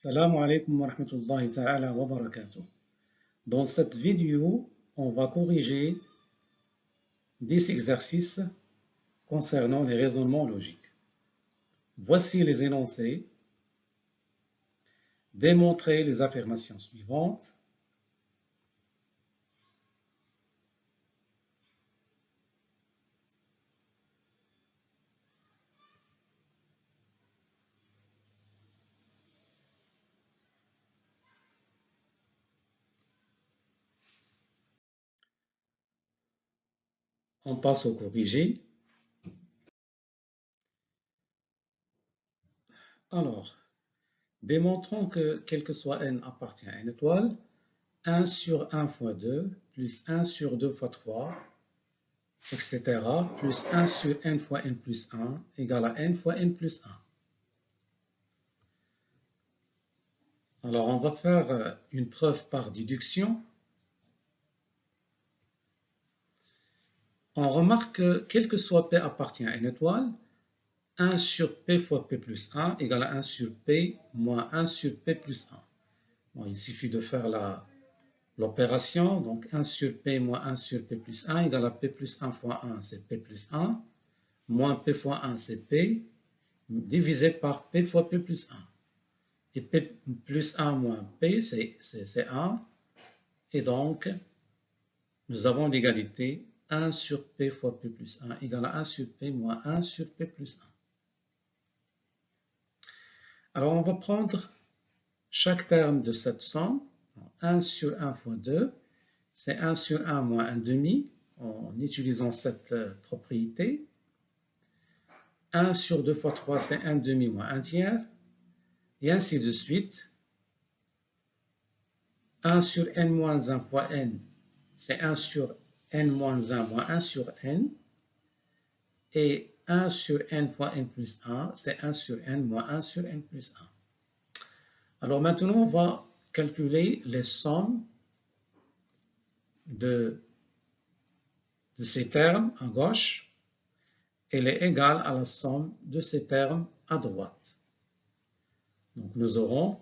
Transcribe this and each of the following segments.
Salam alaikum wa rahmatullahi ta'ala wa barakatuh. Dans cette vidéo, on va corriger 10 exercices concernant les raisonnements logiques. Voici les énoncés. Démontrer les affirmations suivantes. On passe au corrigé. Alors, démontrons que quel que soit n appartient à une étoile, 1 sur 1 fois 2 plus 1 sur 2 fois 3, etc. plus 1 sur n fois n plus 1 égale à n fois n plus 1. Alors, on va faire une preuve par déduction. On remarque que quel que soit P appartient à une étoile, 1 sur P fois P plus 1 égale à 1 sur P moins 1 sur P plus 1. Bon, il suffit de faire l'opération. Donc 1 sur P moins 1 sur P plus 1 égale à P plus 1 fois 1, c'est P plus 1, moins P fois 1, c'est P, divisé par P fois P plus 1. Et P plus 1 moins P, c'est 1. Et donc, nous avons l'égalité 1 sur P fois P plus 1 égale à 1 sur P moins 1 sur P plus 1. Alors, on va prendre chaque terme de cette somme. 1 sur 1 fois 2, c'est 1 sur 1 moins 1 demi, en utilisant cette propriété. 1 sur 2 fois 3, c'est 1 demi moins 1 tiers, et ainsi de suite. 1 sur n moins 1 fois n, c'est 1 sur n moins 1 moins 1 sur n, et 1 sur n fois n plus 1, c'est 1 sur n moins 1 sur n plus 1. Alors maintenant, on va calculer les sommes de ces termes à gauche. Elle est égale à la somme de ces termes à droite. Donc nous aurons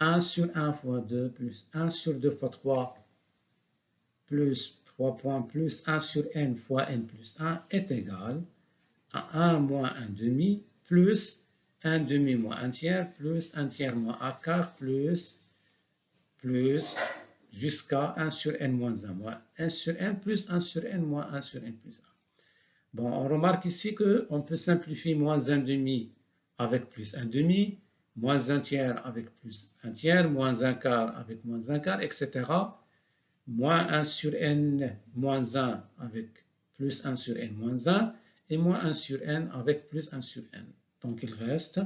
1 sur 1 fois 2 plus 1 sur 2 fois 3 plus 3 points plus 1 sur n fois n plus 1 est égal à 1 moins 1 demi plus 1 demi moins 1 tiers plus 1 tiers moins 1 quart plus jusqu'à 1 sur n moins 1 moins 1 sur n plus 1 sur n moins 1 sur n plus 1. Bon, on remarque ici qu'on peut simplifier moins 1 demi avec plus 1 demi, moins 1 tiers avec plus 1 tiers, moins 1 quart avec moins 1 quart, etc. Moins 1 sur n moins 1 avec plus 1 sur n moins 1, et moins 1 sur n avec plus 1 sur n. Donc il reste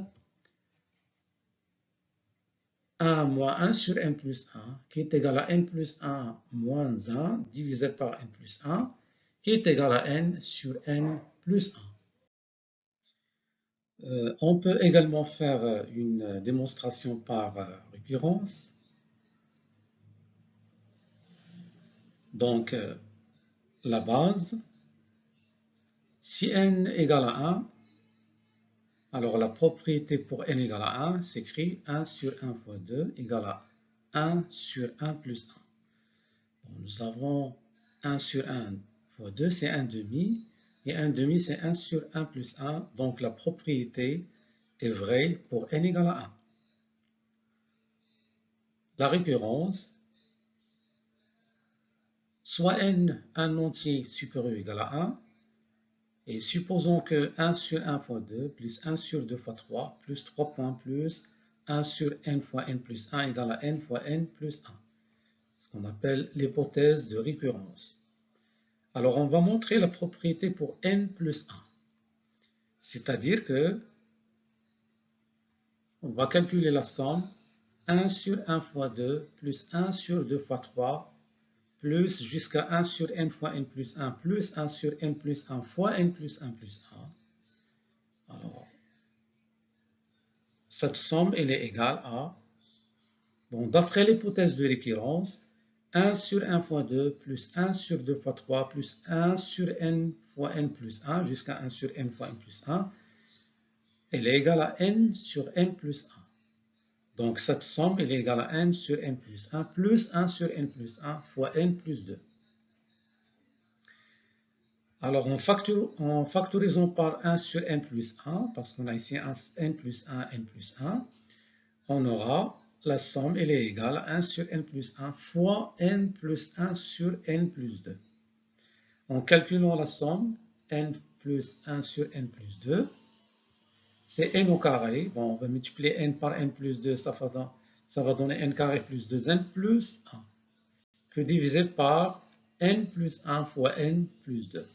1 moins 1 sur n plus 1, qui est égal à n plus 1 moins 1, divisé par n plus 1, qui est égal à n sur n plus 1. On peut également faire une démonstration par récurrence. Donc, la base, si n égale à 1, alors la propriété pour n égale à 1 s'écrit 1 sur 1 fois 2 égale à 1 sur 1 plus 1. Bon, nous avons 1 sur 1 fois 2, c'est 1 demi, et 1 demi, c'est 1 sur 1 plus 1, donc la propriété est vraie pour n égale à 1. La récurrence, soit n un entier supérieur ou égal à 1, et supposons que 1 sur 1 fois 2 plus 1 sur 2 fois 3 plus 3 points plus 1 sur n fois n plus 1 égale à n fois n plus 1, ce qu'on appelle l'hypothèse de récurrence. Alors on va montrer la propriété pour n plus 1, c'est-à-dire que on va calculer la somme 1 sur 1 fois 2 plus 1 sur 2 fois 3 plus jusqu'à 1 sur n fois n plus 1 plus 1 sur n plus 1 fois n plus 1 plus 1. Alors, cette somme, elle est égale à, bon, d'après l'hypothèse de récurrence, 1 sur 1 fois 2 plus 1 sur 2 fois 3 plus 1 sur n fois n plus 1 jusqu'à 1 sur n fois n plus 1, elle est égale à n sur n plus 1. Donc, cette somme elle est égale à n sur n plus 1 sur n plus 1 fois n plus 2. Alors, en factorisant par 1 sur n plus 1, parce qu'on a ici un n plus 1, on aura la somme, elle est égale à 1 sur n plus 1 fois n plus 1 sur n plus 2. En calculant la somme, n plus 1 sur n plus 2, c'est n au carré. Bon, on va multiplier n par n plus 2, ça va donner n carré plus 2n plus 1, que divisé par n plus 1 fois n plus 2.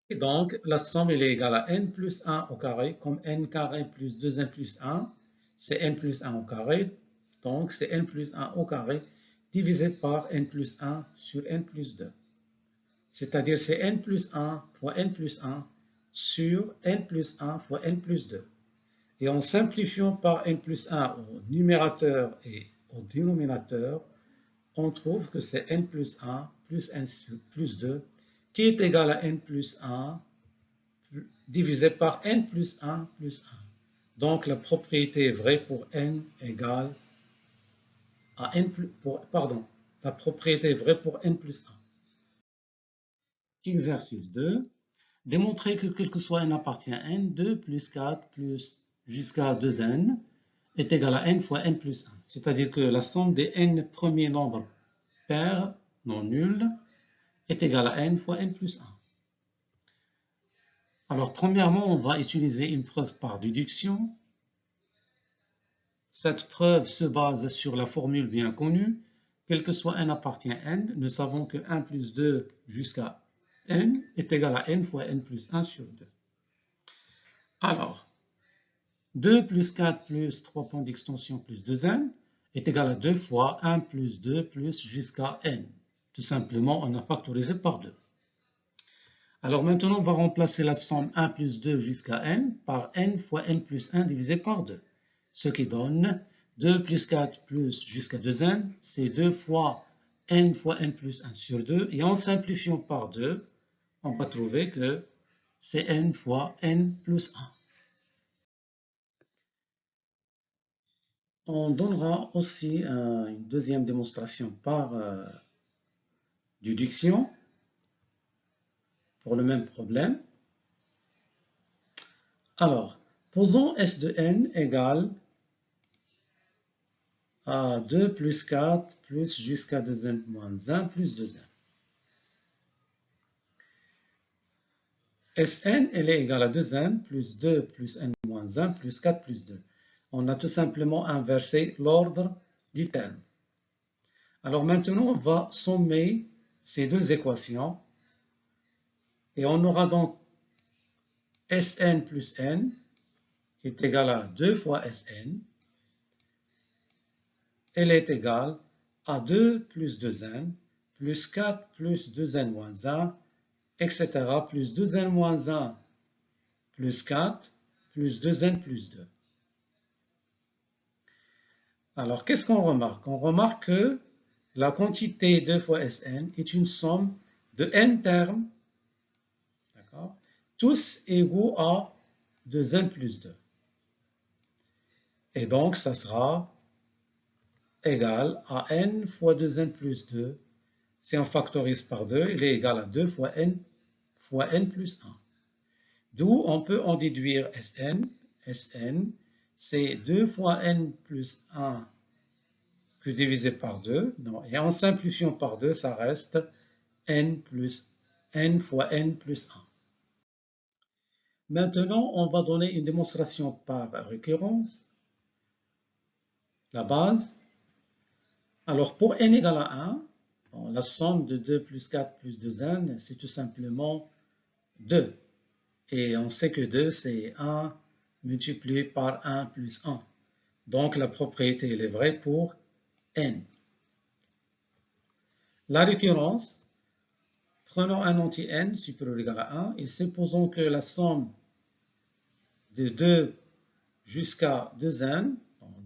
Et donc, la somme elle est égale à n plus 1 au carré, comme n carré plus 2n plus 1, c'est n plus 1 au carré, donc c'est n plus 1 au carré, divisé par n plus 1 sur n plus 2. C'est-à-dire c'est n plus 1 fois n plus 1 sur n plus 1 fois n plus 2. Et en simplifiant par n plus 1 au numérateur et au dénominateur, on trouve que c'est n plus 1 plus n plus 2 qui est égal à n plus 1 divisé par n plus 1 plus 1. Donc la propriété est vraie pour n égale à n plus, la propriété est vraie pour n plus 1. Exercice 2. Démontrer que quel que soit n appartient à n, 2 plus 4 plus jusqu'à 2n est égal à n fois n plus 1. C'est-à-dire que la somme des n premiers nombres pairs non nuls est égale à n fois n plus 1. Alors, premièrement, on va utiliser une preuve par déduction. Cette preuve se base sur la formule bien connue. Quel que soit n appartient à n, nous savons que 1 plus 2 jusqu'à n est égal à n fois n plus 1 sur 2. Alors, 2 plus 4 plus 3 points d'extension plus 2n est égal à 2 fois 1 plus 2 plus jusqu'à n. Tout simplement, on a factorisé par 2. Alors maintenant, on va remplacer la somme 1 plus 2 jusqu'à n par n fois n plus 1 divisé par 2. Ce qui donne 2 plus 4 plus jusqu'à 2n, c'est 2 fois n plus 1 sur 2. Et en simplifiant par 2, on va trouver que c'est n fois n plus 1. On donnera aussi une deuxième démonstration par déduction pour le même problème. Alors, posons S de n égale à 2 plus 4 plus jusqu'à 2n moins 1 plus 2n. Sn, elle est égale à 2n plus 2 plus n moins 1 plus 4 plus 2. On a tout simplement inversé l'ordre du terme. Alors maintenant, on va sommer ces deux équations. Et on aura donc Sn plus n est égal à 2 fois Sn. Elle est égale à 2 plus 2n plus 4 plus 2n moins 1, etc. plus 2n moins 1 plus 4 plus 2n plus 2. Alors, qu'est-ce qu'on remarque? On remarque que la quantité 2 fois Sn est une somme de n termes, tous égaux à 2n plus 2. Et donc, ça sera égal à n fois 2n plus 2. Si on factorise par 2, il est égal à 2 fois n plus 1. D'où on peut en déduire Sn. Sn, c'est 2 fois n plus 1 que divisé par 2. Non. Et en simplifiant par 2, ça reste n fois n plus 1. Maintenant, on va donner une démonstration par récurrence. La base. Alors, pour n égale à 1, bon, la somme de 2 plus 4 plus 2n, c'est tout simplement 2. Et on sait que 2, c'est 1 multiplié par 1 plus 1. Donc, la propriété elle est vraie pour n. La récurrence, prenons un entier n supérieur ou égal à 1 et supposons que la somme de 2 jusqu'à 2n,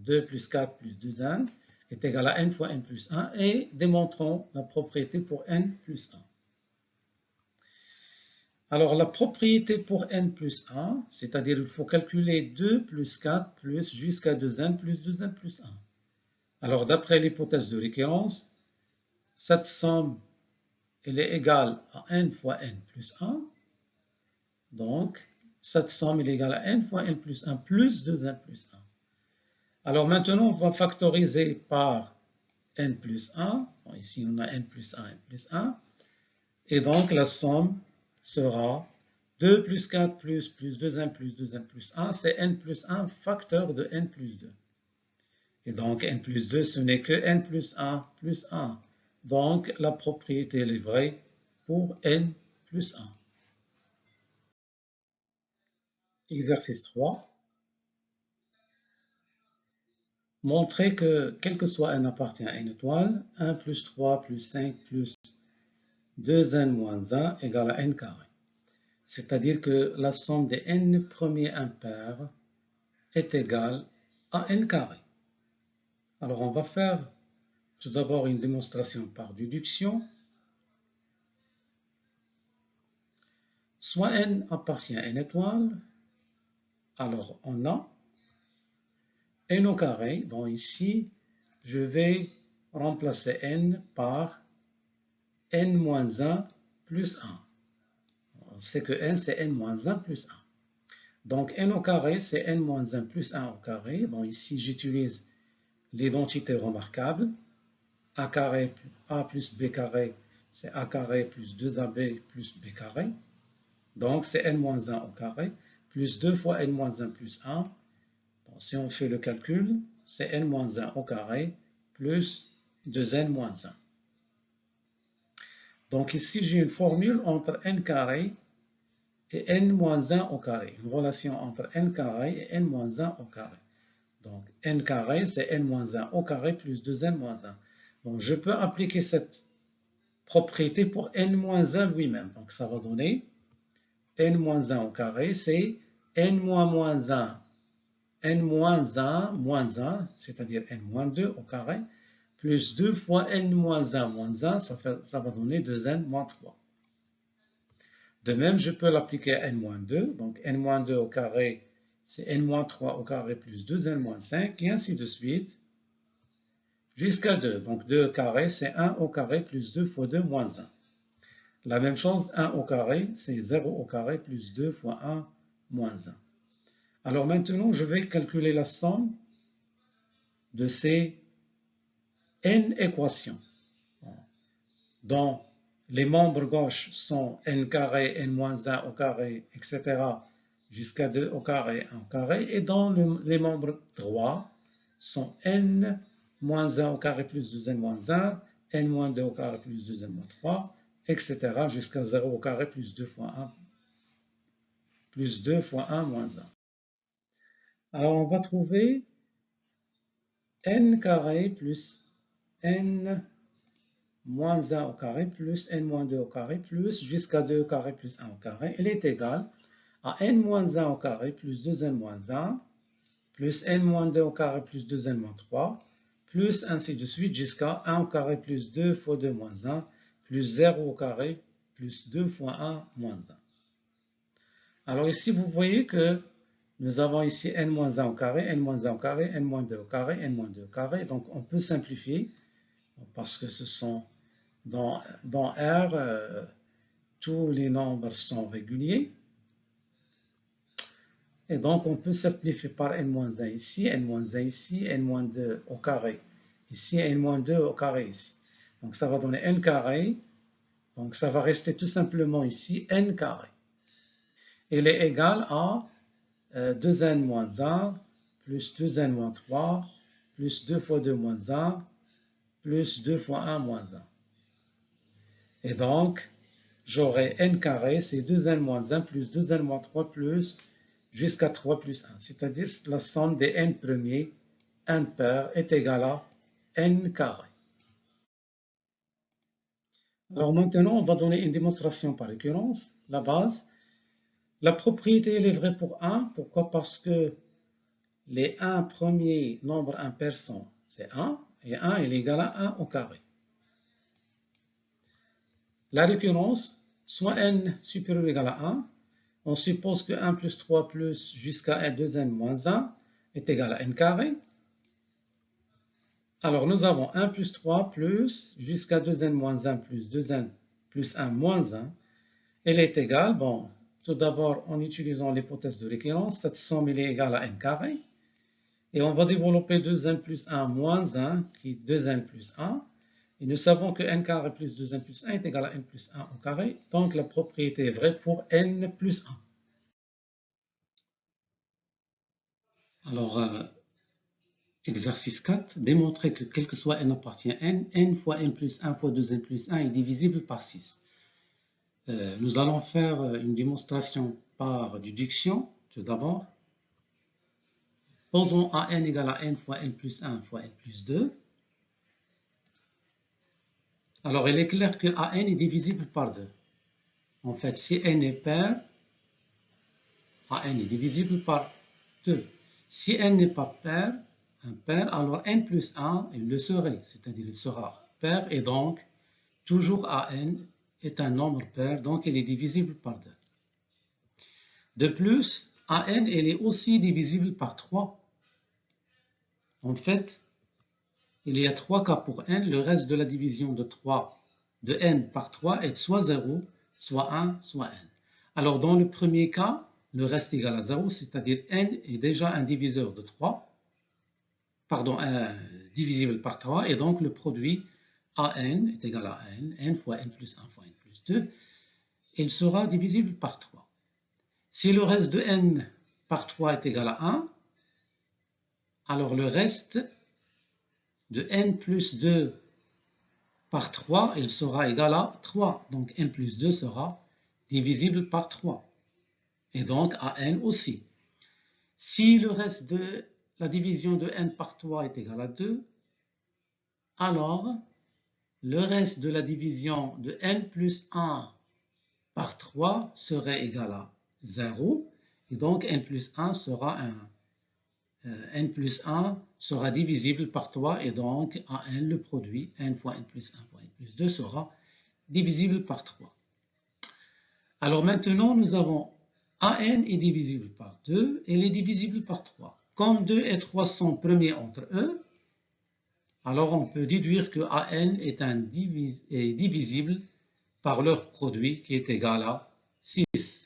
2 plus 4 plus 2n, est égale à n fois n plus 1 et démontrons la propriété pour n plus 1. Alors, la propriété pour n plus 1, c'est-à-dire il faut calculer 2 plus 4 plus jusqu'à 2n plus 2n plus 1. Alors, d'après l'hypothèse de récurrence, cette somme elle est égale à n fois n plus 1. Donc, cette somme est égale à n fois n plus 1 plus 2n plus 1. Alors maintenant, on va factoriser par n plus 1. Bon, ici, on a n plus 1, n plus 1. Et donc, la somme sera 2 plus 4 plus 2n plus 2n plus 1. C'est n plus 1 facteur de n plus 2. Et donc, n plus 2, ce n'est que n plus 1 plus 1. Donc, la propriété elle est vraie pour n plus 1. Exercice 3. Montrer que, quel que soit n appartient à n étoile, 1 plus 3 plus 5 plus 2n moins 1 égale à n carré. C'est-à-dire que la somme des n premiers impairs est égale à n carré. Alors on va faire tout d'abord une démonstration par déduction. Soit n appartient à n étoile, alors on a n au carré. Bon, ici, je vais remplacer n par n moins 1 plus 1. On sait que n, c'est n moins 1 plus 1. Donc, n au carré, c'est n moins 1 plus 1 au carré. Bon, ici, j'utilise l'identité remarquable. A carré, a plus b carré, c'est a carré plus 2ab plus b carré. Donc, c'est n moins 1 au carré, plus 2 fois n moins 1 plus 1. Bon, si on fait le calcul, c'est n moins 1 au carré plus 2n moins 1. Donc, ici, j'ai une formule entre n carré et n moins 1 au carré. Une relation entre n carré et n moins 1 au carré. Donc, n carré, c'est n moins 1 au carré plus 2n moins 1. Donc, je peux appliquer cette propriété pour n moins 1 lui-même. Donc, ça va donner n moins 1 au carré, c'est n moins 1, n moins 1 moins 1, c'est-à-dire n moins 2 au carré, plus 2 fois n moins 1 moins 1, ça va donner 2n moins 3. De même, je peux l'appliquer à n-2, donc n-2 au carré, c'est n-3 au carré plus 2n moins 5, et ainsi de suite, jusqu'à 2. Donc 2 au carré, c'est 1 au carré plus 2 fois 2 moins 1. La même chose, 1 au carré, c'est 0 au carré plus 2 fois 1 moins 1. Alors maintenant, je vais calculer la somme de ces n équations, dont les membres gauches sont n carré, n moins 1 au carré, etc. jusqu'à 2 au carré, 1 au carré. Et dans les membres droits sont n moins 1 au carré plus 2n moins 1, n moins 2 au carré plus 2n moins 3, etc. jusqu'à 0 au carré plus 2 fois 1 moins 1. Alors on va trouver n carré plus n moins 1 au carré plus n moins 2 au carré plus jusqu'à 2 au carré plus 1 au carré, elle est égale à n moins 1 au carré plus 2n moins 1 plus n moins 2 au carré plus 2n moins 3 plus ainsi de suite jusqu'à 1 au carré plus 2 fois 2 moins 1 plus 0 au carré plus 2 fois 1 moins 1. Alors ici, vous voyez que nous avons ici n moins 1 au carré, n moins 1 au carré, n moins 2 au carré, n moins 2 au carré. Donc on peut simplifier parce que ce sont dans R, tous les nombres sont réguliers. Et donc, on peut simplifier par n-1 ici, n-1 ici, n-2 au carré ici, n-2 au carré ici. Donc, ça va donner n carré. Donc, ça va rester tout simplement ici n carré. Il est égal à 2n moins 1 plus 2n moins 3 plus 2 fois 2 moins 1 plus 2 fois 1 moins 1. Et donc, j'aurai n carré, c'est 2n moins 1 plus 2n moins 3 plus jusqu'à 3 plus 1. C'est-à-dire la somme des n premiers impairs est égale à n carré. Alors maintenant, on va donner une démonstration par récurrence. La base, la propriété elle est vraie pour 1. Pourquoi? Parce que les 1 premiers nombres impairs sont, c'est 1, et 1 est égal à 1 au carré. La récurrence, soit n supérieur ou égal à 1, on suppose que 1 plus 3 plus jusqu'à 2n moins 1 est égal à n carré. Alors nous avons 1 plus 3 plus jusqu'à 2n moins 1 plus 2n plus 1 moins 1. Elle est égale, bon, tout d'abord en utilisant l'hypothèse de récurrence, cette somme elle est égale à n carré. Et on va développer 2n plus 1 moins 1 qui est 2n plus 1. Et nous savons que n carré plus 2n plus 1 est égal à n plus 1 au carré. Donc la propriété est vraie pour n plus 1. Alors, exercice 4, démontrer que quel que soit n appartient à n, n fois n plus 1 fois 2n plus 1 est divisible par 6. Nous allons faire une démonstration par déduction, tout d'abord. Posons a n égale à n fois n plus 1 fois n plus 2. Alors, il est clair que a n est divisible par 2. En fait, si n est pair, a n est divisible par 2. Si n n'est pas pair, alors n plus 1, il le serait, c'est-à-dire il sera pair, et donc, toujours an est un nombre pair, donc il est divisible par 2. De plus, an, il est aussi divisible par 3. En fait, il y a 3 cas pour n, le reste de la division de n par 3 est soit 0, soit 1, soit n. Alors, dans le premier cas, le reste est égal à 0, c'est-à-dire n est déjà un diviseur de 3, pardon, divisible par 3, et donc le produit an est égal à n fois n plus 1 fois n plus 2, il sera divisible par 3. Si le reste de n par 3 est égal à 1, alors le reste de n plus 2 par 3, il sera égal à 3. Donc n plus 2 sera divisible par 3. Et donc an aussi. Si le reste de la division de n par 3 est égal à 2, alors le reste de la division de n plus 1 par 3 serait égal à 0. Et donc n plus 1 sera n plus 1 sera divisible par 3 et donc an, le produit, n fois n plus 1 fois n plus 2 sera divisible par 3. Alors maintenant, nous avons an est divisible par 2 et il est divisible par 3. Comme 2 et 3 sont premiers entre eux, alors on peut déduire que an est divisible par leur produit qui est égal à 6.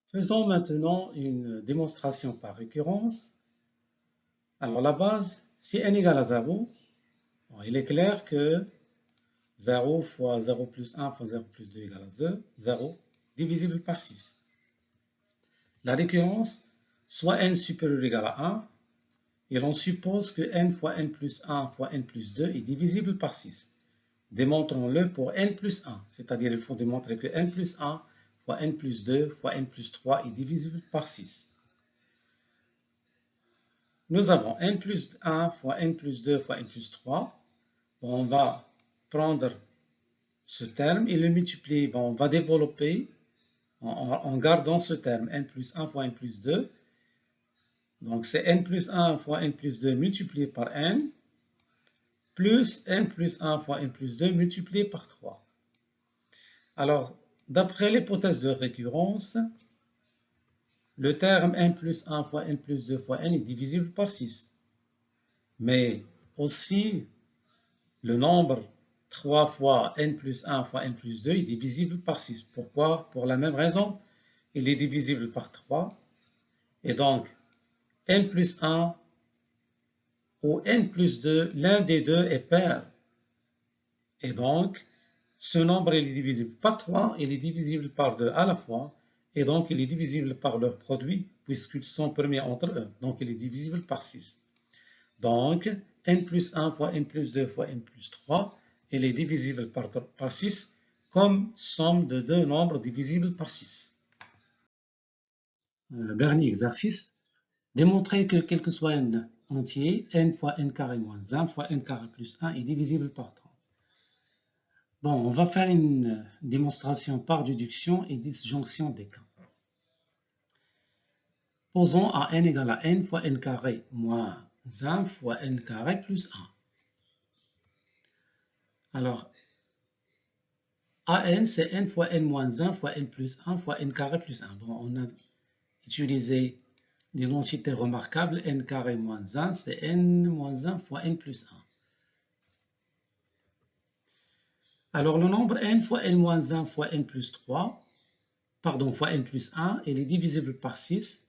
Faisons maintenant une démonstration par récurrence. Alors la base, si n égale à 0, il est clair que 0 fois 0 plus 1 fois 0 plus 2 égale à 0, divisible par 6. La récurrence, soit n supérieur ou égal à 1, et l'on suppose que n fois n plus 1 fois n plus 2 est divisible par 6. Démontrons-le pour n plus 1, c'est-à-dire il faut démontrer que n plus 1 fois n plus 2 fois n plus 3 est divisible par 6. Nous avons n plus 1 fois n plus 2 fois n plus 3. On va prendre ce terme et le multiplier. On va développer en gardant ce terme n plus 1 fois n plus 2. Donc c'est n plus 1 fois n plus 2 multiplié par n plus n plus 1 fois n plus 2 multiplié par 3. Alors, d'après l'hypothèse de récurrence, le terme n plus 1 fois n plus 2 fois n est divisible par 6. Mais aussi, le nombre 3 fois n plus 1 fois n plus 2 est divisible par 6. Pourquoi? Pour la même raison, il est divisible par 3. Et donc, n plus 1 ou n plus 2, l'un des deux est pair. Et donc, ce nombre il est divisible par 3, il est divisible par 2 à la fois, et donc il est divisible par leur produit, puisqu'ils sont premiers entre eux. Donc, il est divisible par 6. Donc, n plus 1 fois n plus 2 fois n plus 3, il est divisible par 6 comme somme de deux nombres divisibles par 6. Dernier exercice. Démontrer que quel que soit n entier, n fois n carré moins 1 fois n carré plus 1 est divisible par 30. Bon, on va faire une démonstration par déduction et disjonction des cas. Posons à n égale à n fois n carré moins 1 fois n carré plus 1. Alors, AN, c'est n fois n moins 1 fois n plus 1 fois n carré plus 1. Bon, on a utilisé l'identité remarquable, n carré moins 1, c'est n moins 1 fois n plus 1. Alors, le nombre n fois n moins 1 fois n plus 3, pardon, fois n plus 1, il est divisible par 6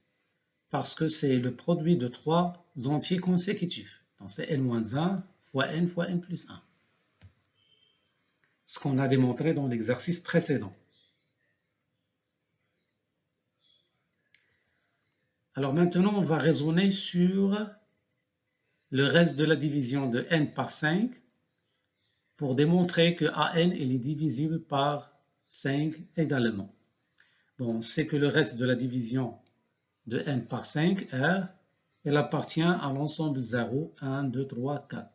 parce que c'est le produit de trois entiers consécutifs. Donc, c'est n moins 1 fois n plus 1. Ce qu'on a démontré dans l'exercice précédent. Alors maintenant, on va raisonner sur le reste de la division de n par 5 pour démontrer que AN est divisible par 5 également. Bon, on sait que le reste de la division de n par 5, R, elle appartient à l'ensemble 0, 1, 2, 3, 4.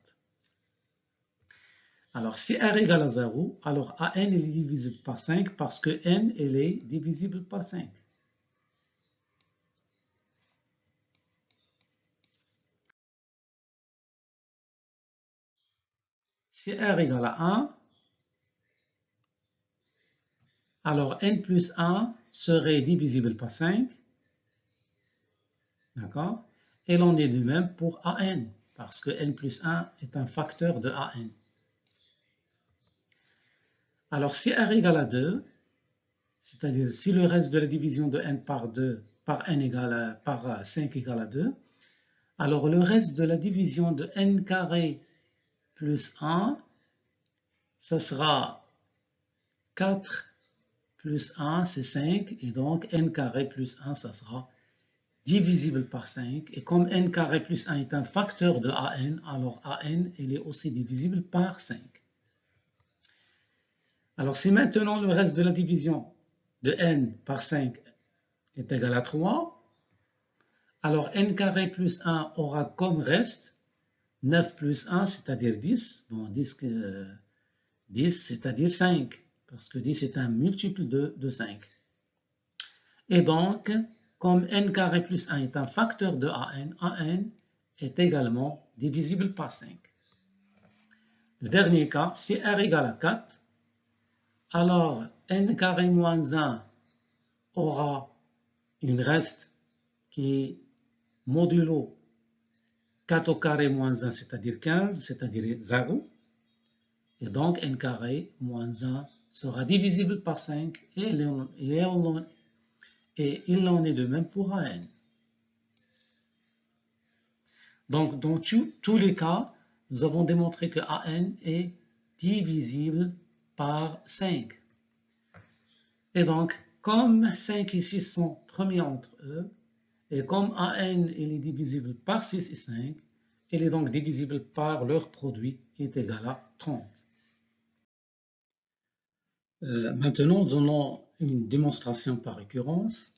Alors, si R égale à 0, alors AN est divisible par 5 parce que N elle est divisible par 5. Si R égale à 1, alors N plus 1 serait divisible par 5. D'accord? Et l'on est de même pour AN, parce que N plus 1 est un facteur de AN. Alors, si R égale à 2, c'est-à-dire si le reste de la division de n par 2 par 5 égale à 2, alors le reste de la division de n carré plus 1, ça sera 4 plus 1, c'est 5, et donc n carré plus 1, ça sera divisible par 5. Et comme n carré plus 1 est un facteur de AN, alors AN il est aussi divisible par 5. Alors si maintenant le reste de la division de n par 5 est égal à 3, alors n carré plus 1 aura comme reste 9 plus 1, c'est-à-dire 10. Bon, 10 c'est-à-dire 5, parce que 10 est un multiple de 5. Et donc, comme n carré plus 1 est un facteur de AN, AN est également divisible par 5. Le dernier cas, si R égale à 4, alors n carré moins 1 aura une reste qui est modulo 4 au carré moins 1, c'est-à-dire 15, c'est-à-dire 0. Et donc n carré moins 1 sera divisible par 5 et il en est de même pour AN. Donc dans tous les cas, nous avons démontré que AN est divisible par 5. Et donc, comme 5 et 6 sont premiers entre eux, et comme AN est divisible par 6 et 5, il est donc divisible par leur produit qui est égal à 30. Maintenant, donnons une démonstration par récurrence.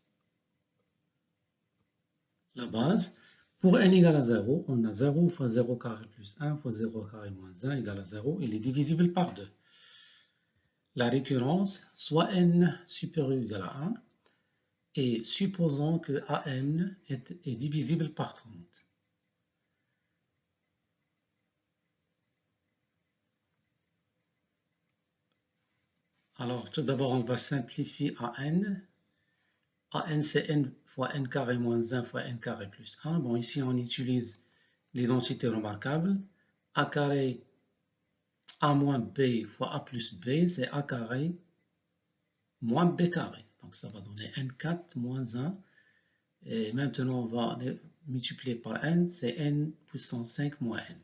La base. Pour n égale à 0, on a 0 fois 0 carré plus 1 fois 0 carré moins 1 égale à 0. Il est divisible par 2. La récurrence, soit n supérieur ou égal à 1, et supposons que AN est divisible par 30. Alors, tout d'abord, on va simplifier AN. AN, c'est n fois n carré moins 1 fois n carré plus 1. Bon, ici, on utilise l'identité remarquable. A carré A moins B fois A plus B, c'est A carré moins B carré. Donc, ça va donner N4 moins 1. Et maintenant, on va multiplier par N, c'est N puissance 5 moins N.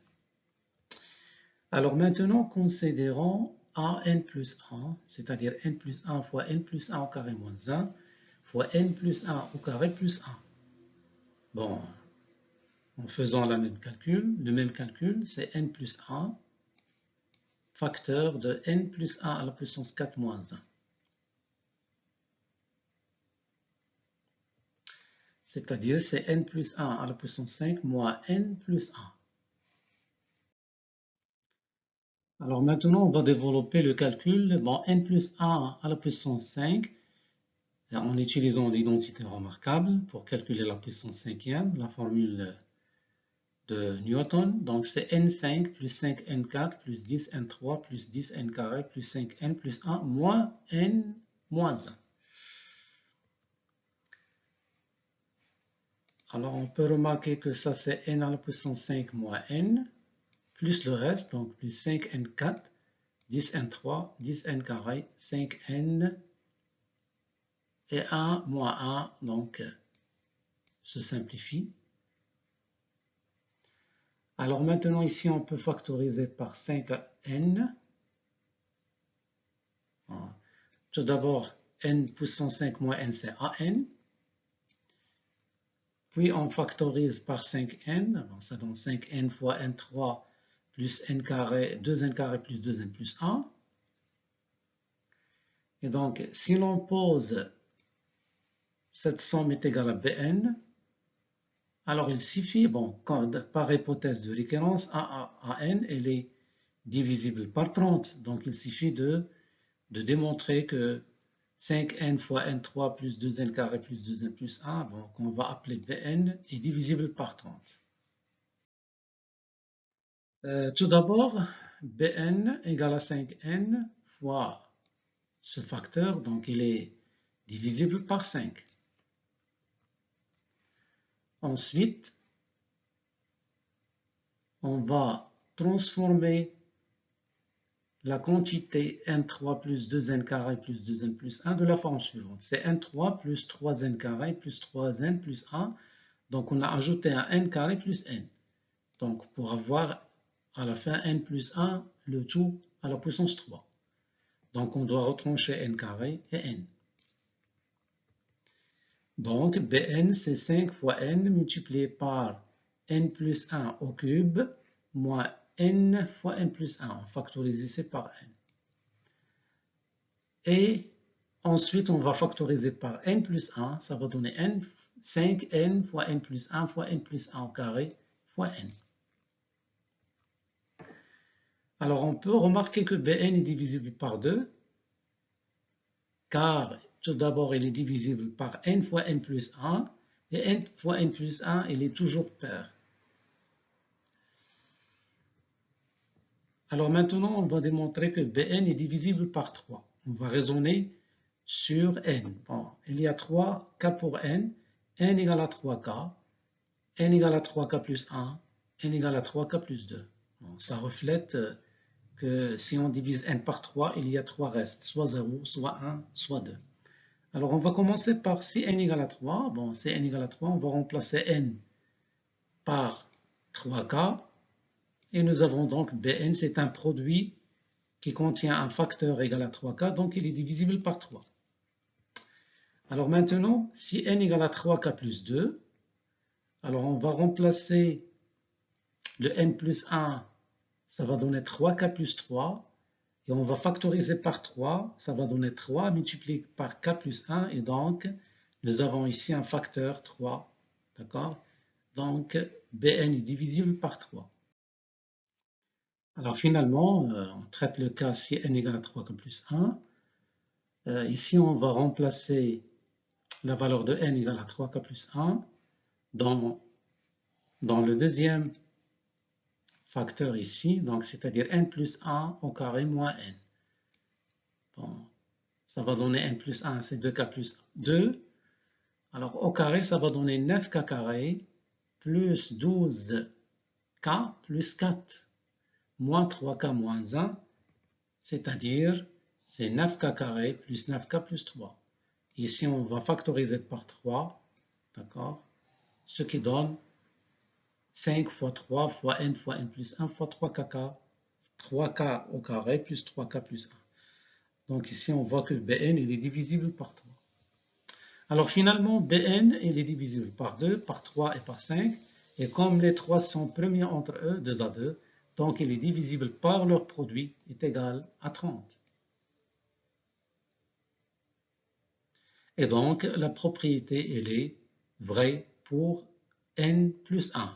Alors maintenant, considérons AN plus 1, c'est-à-dire N plus 1 fois N plus 1 au carré moins 1 fois N plus 1 au carré plus 1. Bon, en faisant le même calcul, c'est N plus 1 facteur de N plus 1 à la puissance 4 moins 1. C'est-à-dire c'est n plus 1 à la puissance 5 moins n plus 1. Alors maintenant, on va développer le calcul. Bon, n plus 1 à la puissance 5, en utilisant l'identité remarquable pour calculer la puissance 5e, la formule de Newton. Donc c'est n5 plus 5n4 plus 10n3 plus 10n carré plus 5n plus 1 moins n moins 1. Alors on peut remarquer que ça c'est n à la puissance 5 moins n plus le reste, donc plus 5n4, 10n3, 10n carré, 5n et 1 moins 1, donc se simplifie. Alors maintenant ici on peut factoriser par 5n. Tout d'abord n puissance 5 moins n c'est an. Puis on factorise par 5n, ça donne 5n fois n3 plus n carré, 2n carré plus 2n plus 1. Et donc si l'on pose cette somme est égale à Bn, alors il suffit, bon, par hypothèse de récurrence, AN elle est divisible par 30. Donc il suffit de démontrer que 5n fois n3 plus 2n carré plus 2n plus 1, bon, qu'on va appeler Bn, est divisible par 30. Tout d'abord, Bn égale à 5n fois ce facteur, donc il est divisible par 5. Ensuite, on va transformer la quantité n3 plus 2n carré plus 2n plus 1 de la forme suivante. C'est n3 plus 3n carré plus 3n plus 1. Donc on a ajouté un n carré plus n. Donc pour avoir à la fin n plus 1, le tout à la puissance 3. Donc on doit retrancher n carré et n. Donc Bn c'est 5 fois n multiplié par n plus 1 au cube moins n fois n plus 1. On factorise ici par n. Et ensuite on va factoriser par n plus 1. Ça va donner n, 5n fois n plus 1 fois n plus 1 au carré fois n. Alors on peut remarquer que Bn est divisible par 2, car tout d'abord il est divisible par n fois n plus 1, et n fois n plus 1 il est toujours pair. Alors maintenant on va démontrer que Bn est divisible par 3. On va raisonner sur n. Bon, il y a 3 k pour n égale à 3k, n égale à 3k plus 1, n égale à 3k plus 2. Bon, ça reflète que si on divise n par 3, il y a 3 restes, soit 0, soit 1, soit 2. Alors on va commencer par si n égale à 3. Bon, si n égale à 3, on va remplacer n par 3k. Et nous avons donc Bn, c'est un produit qui contient un facteur égal à 3k, donc il est divisible par 3. Alors maintenant, si n égale à 3k plus 2, alors on va remplacer le n plus 1, ça va donner 3k plus 3, et on va factoriser par 3, ça va donner 3 multiplié par k plus 1, et donc nous avons ici un facteur 3, d'accord? Donc Bn est divisible par 3. Alors finalement, on traite le cas si n égale à 3k plus 1. Ici, on va remplacer la valeur de n égale à 3k plus 1 dans le deuxième facteur ici, donc c'est-à-dire n plus 1 au carré moins n. Bon, ça va donner n plus 1, c'est 2k plus 2. Alors au carré, ça va donner 9k carré plus 12k plus 4 moins 3k moins 1, c'est-à-dire c'est 9k carré plus 9k plus 3. Ici, on va factoriser par 3, d'accord? Ce qui donne 5 fois 3 fois n plus 1 fois 3k au carré plus 3k plus 1. Donc ici, on voit que Bn il est divisible par 3. Alors finalement, Bn il est divisible par 2, par 3 et par 5. Et comme les 3 sont premiers entre eux, 2 à 2, donc il est divisible par leur produit est égal à 30. Et donc la propriété elle est vraie pour n plus 1.